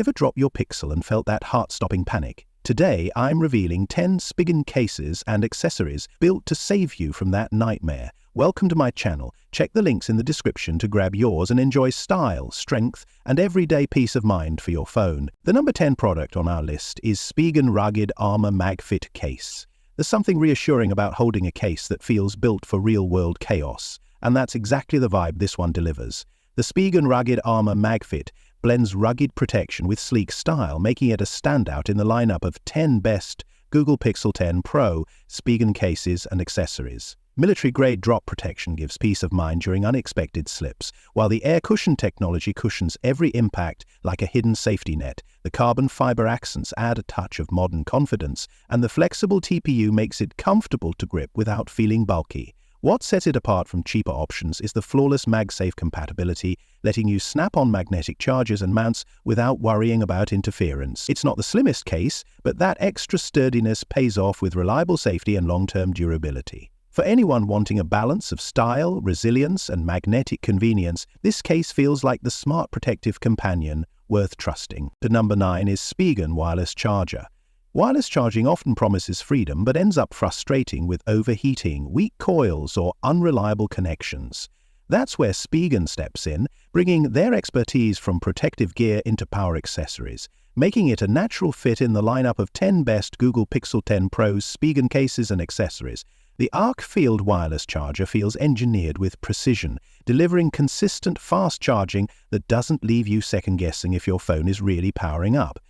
Ever dropped your Pixel and felt that heart-stopping panic? Today, I'm revealing 10 Spigen cases and accessories built to save you from that nightmare. Welcome to my channel. Check the links in the description to grab yours and enjoy style, strength, and everyday peace of mind for your phone. The number 10 product on our list is Spigen Rugged Armor MagFit Case. There's something reassuring about holding a case that feels built for real-world chaos, and that's exactly the vibe this one delivers. The Spigen Rugged Armor MagFit blends rugged protection with sleek style, making it a standout in the lineup of 10 best Google Pixel 10 Pro Spigen cases and accessories. Military-grade drop protection gives peace of mind during unexpected slips, while the air cushion technology cushions every impact like a hidden safety net. The carbon fiber accents add a touch of modern confidence, and the flexible TPU makes it comfortable to grip without feeling bulky. What sets it apart from cheaper options is the flawless MagSafe compatibility, letting you snap on magnetic chargers and mounts without worrying about interference. It's not the slimmest case, but that extra sturdiness pays off with reliable safety and long-term durability. For anyone wanting a balance of style, resilience, and magnetic convenience, this case feels like the smart protective companion worth trusting. The number 9 is Spigen Wireless Charger. Wireless charging often promises freedom but ends up frustrating with overheating, weak coils, or unreliable connections. That's where Spigen steps in, bringing their expertise from protective gear into power accessories, making it a natural fit in the lineup of 10 best Google Pixel 10 Pro Spigen cases and accessories. The ArcField wireless charger feels engineered with precision, delivering consistent fast charging that doesn't leave you second-guessing if your phone is really powering up.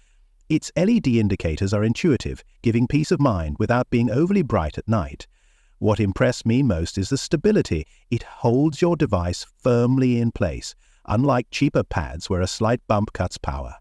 Its LED indicators are intuitive, giving peace of mind without being overly bright at night. What impressed me most is the stability. It holds your device firmly in place, unlike cheaper pads where a slight bump cuts power.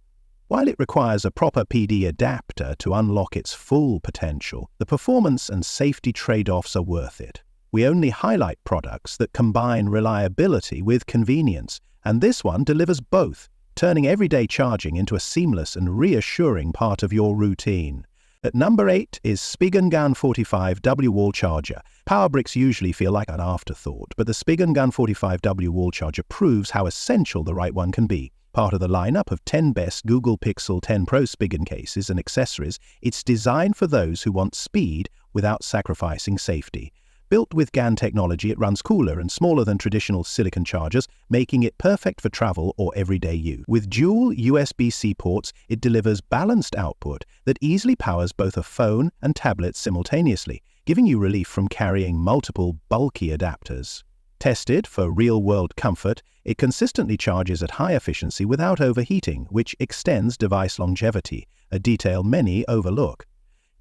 While it requires a proper PD adapter to unlock its full potential, the performance and safety trade-offs are worth it. We only highlight products that combine reliability with convenience, and this one delivers both, turning everyday charging into a seamless and reassuring part of your routine. At number 8 is Spigen Gun 45W Wall Charger. Power bricks usually feel like an afterthought, but the Spigen Gun 45W Wall Charger proves how essential the right one can be. Part of the lineup of 10 best Google Pixel 10 Pro Spigen cases and accessories, it's designed for those who want speed without sacrificing safety. Built with GaN technology, it runs cooler and smaller than traditional silicon chargers, making it perfect for travel or everyday use. With dual USB-C ports, it delivers balanced output that easily powers both a phone and tablet simultaneously, giving you relief from carrying multiple bulky adapters. Tested for real-world comfort, it consistently charges at high efficiency without overheating, which extends device longevity, a detail many overlook.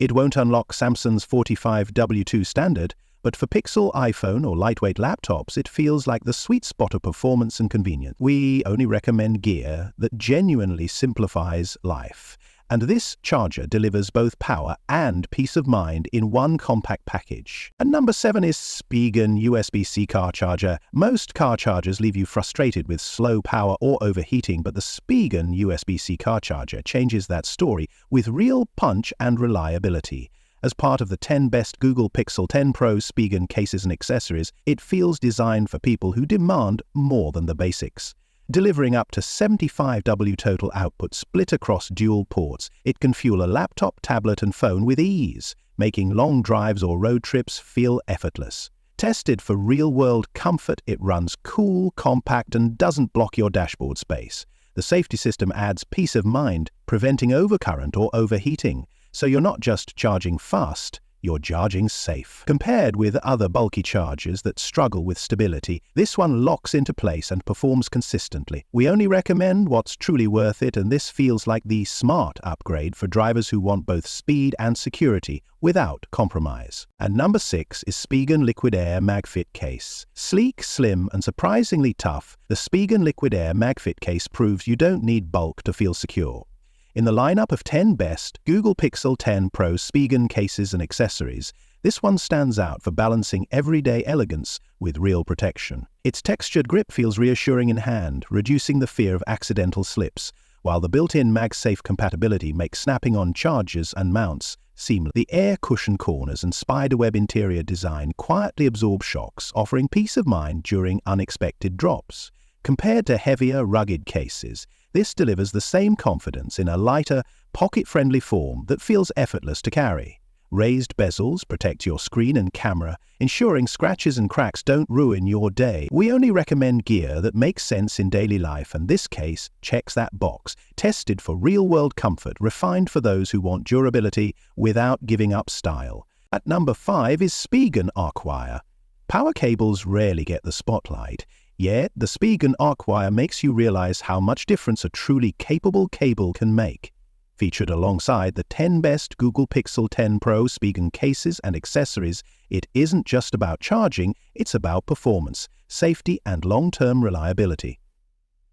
It won't unlock Samsung's 45W2 standard, but for Pixel, iPhone, or lightweight laptops, it feels like the sweet spot of performance and convenience. We only recommend gear that genuinely simplifies life, and this charger delivers both power and peace of mind in one compact package. And number 7 is Spigen USB-C car charger. Most car chargers leave you frustrated with slow power or overheating, but the Spigen USB-C car charger changes that story with real punch and reliability. As part of the 10 best Google Pixel 10 Pro Spigen cases and accessories, it feels designed for people who demand more than the basics. Delivering up to 75W total output split across dual ports, it can fuel a laptop, tablet, and phone with ease, making long drives or road trips feel effortless. Tested for real-world comfort, it runs cool, compact, and doesn't block your dashboard space. The safety system adds peace of mind, preventing overcurrent or overheating. So you're not just charging fast, you're charging safe. Compared with other bulky chargers that struggle with stability, this one locks into place and performs consistently. We only recommend what's truly worth it, and this feels like the smart upgrade for drivers who want both speed and security without compromise. And number 6 is Spigen Liquid Air MagFit Case. Sleek, slim, and surprisingly tough, the Spigen Liquid Air MagFit Case proves you don't need bulk to feel secure. In the lineup of 10 best Google Pixel 10 Pro Spigen cases and accessories, this one stands out for balancing everyday elegance with real protection. Its textured grip feels reassuring in hand, reducing the fear of accidental slips, while the built-in MagSafe compatibility makes snapping on chargers and mounts seamless. The air cushion corners and spiderweb interior design quietly absorb shocks, offering peace of mind during unexpected drops. Compared to heavier, rugged cases, this delivers the same confidence in a lighter, pocket-friendly form that feels effortless to carry. Raised bezels protect your screen and camera, ensuring scratches and cracks don't ruin your day. We only recommend gear that makes sense in daily life, and this case checks that box. Tested for real-world comfort, refined for those who want durability without giving up style. At number 5 is Spigen ArcWire. Power cables rarely get the spotlight, yet the Spigen ArcWire makes you realize how much difference a truly capable cable can make. Featured alongside the 10 best Google Pixel 10 Pro Spigen cases and accessories, it isn't just about charging, it's about performance, safety, and long-term reliability.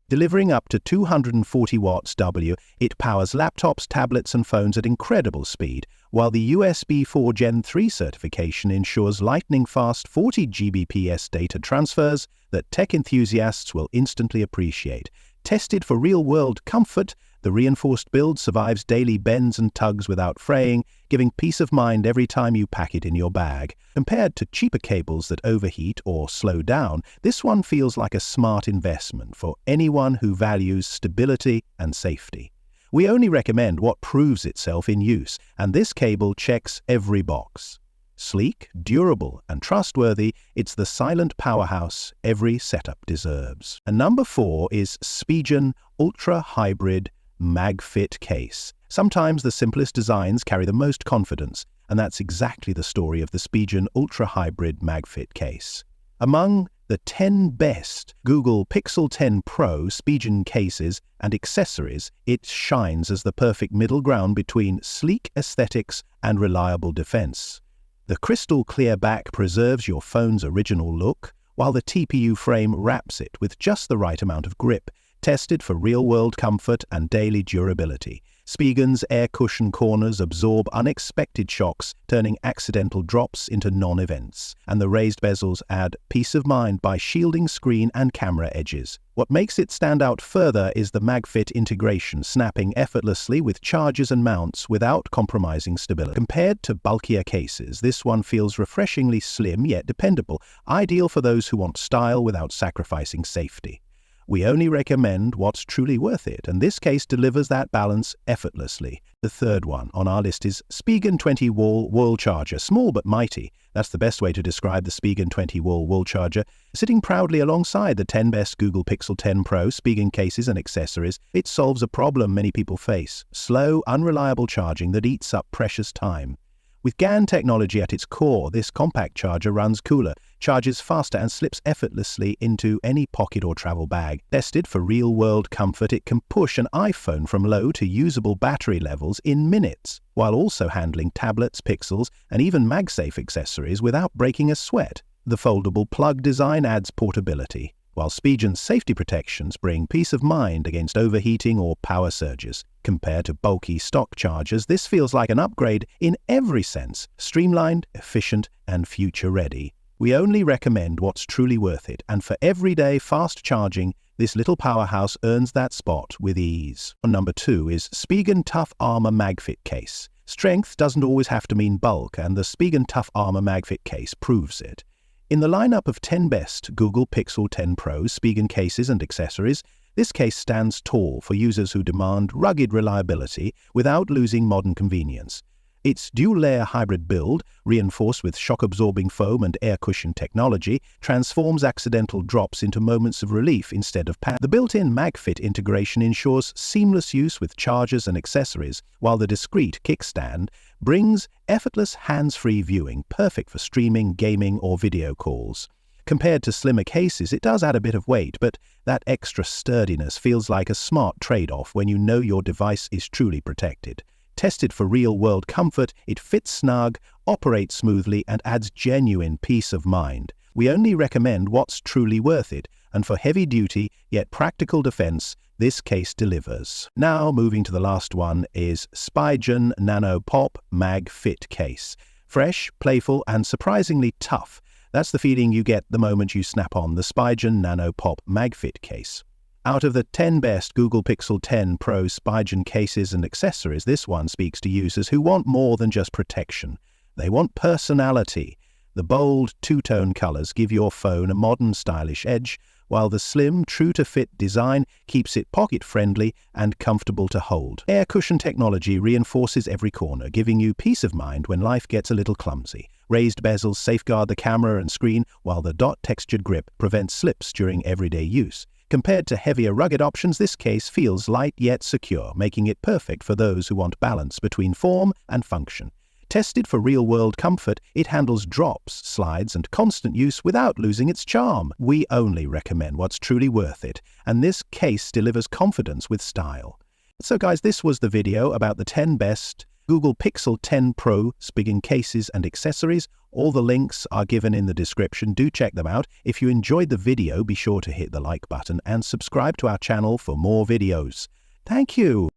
Delivering up to 240 watts W, it powers laptops, tablets, and phones at incredible speed, while the USB 4 Gen 3 certification ensures lightning-fast 40 Gbps data transfers that tech enthusiasts will instantly appreciate. Tested for real-world comfort, the reinforced build survives daily bends and tugs without fraying, giving peace of mind every time you pack it in your bag. Compared to cheaper cables that overheat or slow down, this one feels like a smart investment for anyone who values stability and safety. We only recommend what proves itself in use, and this cable checks every box. Sleek, durable, and trustworthy, it's the silent powerhouse every setup deserves. And number 4 is Spigen Ultra Hybrid MagFit case. Sometimes the simplest designs carry the most confidence, and that's exactly the story of the Spigen Ultra Hybrid MagFit case. Among the 10 best Google Pixel 10 Pro Spigen cases and accessories, it shines as the perfect middle ground between sleek aesthetics and reliable defense. The crystal clear back preserves your phone's original look, while the TPU frame wraps it with just the right amount of grip. Tested for real-world comfort and daily durability, Spigen's air cushion corners absorb unexpected shocks, turning accidental drops into non-events, and the raised bezels add peace of mind by shielding screen and camera edges. What makes it stand out further is the MagFit integration, snapping effortlessly with chargers and mounts without compromising stability. Compared to bulkier cases, this one feels refreshingly slim yet dependable, ideal for those who want style without sacrificing safety. We only recommend what's truly worth it, and this case delivers that balance effortlessly. The third one on our list is Spigen 20 wall charger. Small but mighty. That's the best way to describe the Spigen 20 wall charger. Sitting proudly alongside the 10 best Google Pixel 10 Pro Spigen cases and accessories, it solves a problem many people face: slow, unreliable charging that eats up precious time. With GaN technology at its core, this compact charger runs cooler, charges faster, and slips effortlessly into any pocket or travel bag. Tested for real-world comfort, it can push an iPhone from low to usable battery levels in minutes, while also handling tablets, Pixels, and even MagSafe accessories without breaking a sweat. The foldable plug design adds portability, while Spigen's safety protections bring peace of mind against overheating or power surges. Compared to bulky stock chargers, this feels like an upgrade in every sense: streamlined, efficient, and future-ready. We only recommend what's truly worth it, and for everyday fast charging, this little powerhouse earns that spot with ease. Number 2 is Spigen Tough Armor MagFit case. Strength doesn't always have to mean bulk, and the Spigen Tough Armor MagFit case proves it. In the lineup of 10 best Google Pixel 10 Pro Spigen cases and accessories, this case stands tall for users who demand rugged reliability without losing modern convenience. Its dual-layer hybrid build, reinforced with shock-absorbing foam and air cushion technology, transforms accidental drops into moments of relief instead of pain. The built-in MagFit integration ensures seamless use with chargers and accessories, while the discrete kickstand brings effortless hands-free viewing, perfect for streaming, gaming, or video calls. Compared to slimmer cases, it does add a bit of weight, but that extra sturdiness feels like a smart trade-off when you know your device is truly protected. Tested for real-world comfort, it fits snug, operates smoothly, and adds genuine peace of mind. We only recommend what's truly worth it, and for heavy-duty yet practical defense, this case delivers. Now, moving to the last one is Spigen NanoPop MagFit case. Fresh, playful, and surprisingly tough. That's the feeling you get the moment you snap on the Spigen NanoPop MagFit case. Out of the 10 best Google Pixel 10 Pro Spigen cases and accessories, this one speaks to users who want more than just protection. They want personality. The bold two-tone colors give your phone a modern, stylish edge, while the slim, true-to-fit design keeps it pocket-friendly and comfortable to hold. Air cushion technology reinforces every corner, giving you peace of mind when life gets a little clumsy. Raised bezels safeguard the camera and screen, while the dot-textured grip prevents slips during everyday use. Compared to heavier rugged options, this case feels light yet secure, making it perfect for those who want balance between form and function. Tested for real-world comfort, it handles drops, slides, and constant use without losing its charm. We only recommend what's truly worth it, and this case delivers confidence with style. So guys, this was the video about the 10 best Google Pixel 10 Pro Spigen cases and accessories. All the links are given in the description. Do check them out. If you enjoyed the video, be sure to hit the like button and subscribe to our channel for more videos. Thank you.